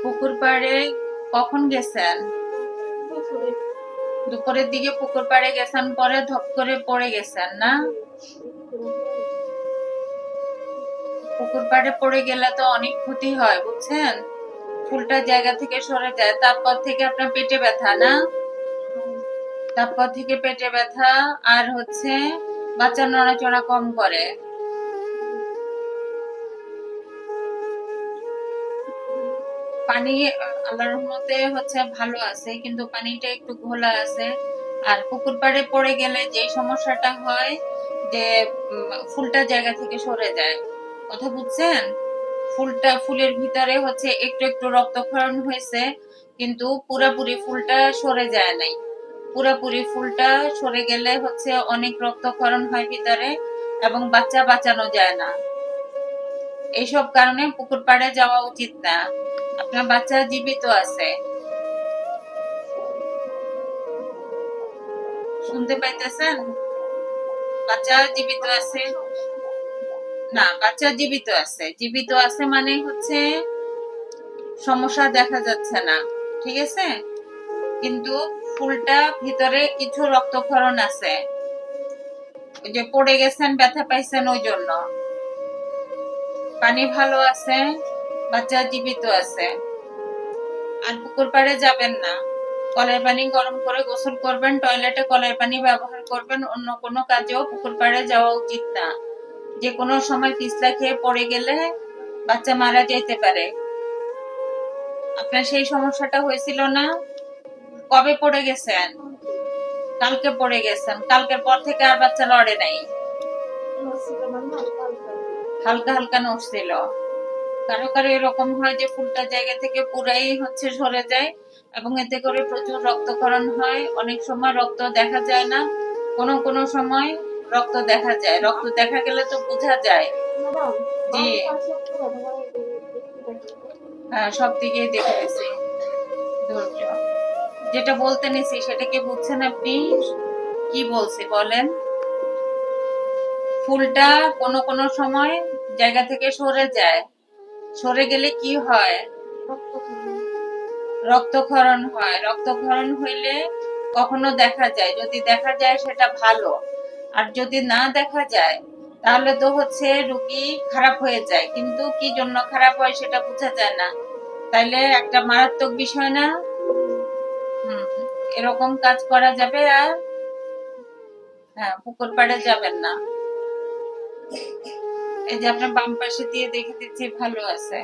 পুকুর পাড়ে কখন গেছেন? দুপুরের দিকে পুকুর পাড়ে গেছেন, পরে ধপ করে পড়ে গেছেন না? পুকুর পাড়ে পড়ে গেলে তো অনেক ক্ষতি হয়, বুঝছেন? ফুলটা জায়গা থেকে সরে যায়, তারপর থেকে আপনার পেটে ব্যথা না? তারপর থেকে পেটে ব্যথা, আর হচ্ছে বাচ্চা নড়াচড়া কম করে। পানি আল্লাহর রহমতে হচ্ছে ভালো আছে, কিন্তু পানিটা একটু ঘোলা আছে। আর পুকুর পাড়ে পড়ে গেলে যে সমস্যাটা হয় যে ফুলটা জায়গা থেকে সরে যায়। কথা বুঝছেন? ফুলের ভিতরে হচ্ছে একটু একটু রক্তক্ষরণ হয়েছে, কিন্তু পুরাপুরি ফুলটা সরে যায় নাই। পুরাপুরি ফুলটা সরে গেলে হচ্ছে অনেক রক্তক্ষরণ হয় ভিতরে, এবং বাচ্চা বাঁচানো যায় না। এইসব কারণে পুকুর পাড়ে যাওয়া উচিত না। আপনার বাচ্চা জীবিত আছে, শুনতে পাইতেছেন? বাচ্চা জীবিত আছে। না, বাচ্চা জীবিত আছে, জীবিত আছে মানে হচ্ছে সমস্যা দেখা যাচ্ছে না, ঠিক আছে? কিন্তু ফুলটা ভিতরে কিছু রক্তক্ষরণ আছে। ওই যে পড়ে গেছেন, ব্যথা পাইছেন, ওই জন্য। পানি ভালো আছে, বাচ্চা জীবিত আছে। আর পুকুর পাড়ে যাবেন না। কলের পানি গরম করে গোসল করবেন, টয়লেটে কলের পানি ব্যবহার করবেন, অন্য কোনো কাজেও পুকুর পাড়ে যাওয়া উচিত না। যে কোনো সময় পিছলা খেয়ে পড়ে গেলে বাচ্চা মারা যেতে পারে। আপনার সেই সমস্যাটা হয়েছিল না? কবে পড়ে গেছেন? কালকে পড়ে গেছেন, কালকের পর থেকে আর বাচ্চা লড়ে নাই? হালকা হালকা নড়ছিল। কারো কারো এরকম হয় যে ফুলটা জায়গা থেকে পুরাই হচ্ছে সরে যায়, এবং এতে করে প্রচুর রক্তক্ষরণ হয়। অনেক সময় রক্ত দেখা যায় না, কোনো কোনো সময় রক্ত দেখা যায়। রক্ত দেখা গেলে তো বোঝা যায়। জি, হ্যাঁ, সব দিকেই দেখতেছি। ধৈর্য। যেটা বলতে নিছি সেটা কি বুঝছেন আপনি? কি বলছি বলেন? ফুলটা কোনো কোনো সময় জায়গা থেকে সরে যায়। সরে গেলে কি হয়? রক্তক্ষরণ হয়। রক্তক্ষরণ হইলে কখনো দেখা যায়, যদি দেখা যায় সেটা ভালো। আর যদি না দেখা যায় তাহলে তো হচ্ছে রোগী খারাপ হয়ে যায়, কিন্তু কি জন্য খারাপ হয় সেটা বোঝা যায় না। তাইলে একটা মারাত্মক বিষয় না? হুম, এরকম কাজ করা যাবে আর? হ্যাঁ, পুকুর পাড়ে যাবেন না। এই যে আপনার বাম পাশে দিয়ে দেখে দিচ্ছি ভালো আছে।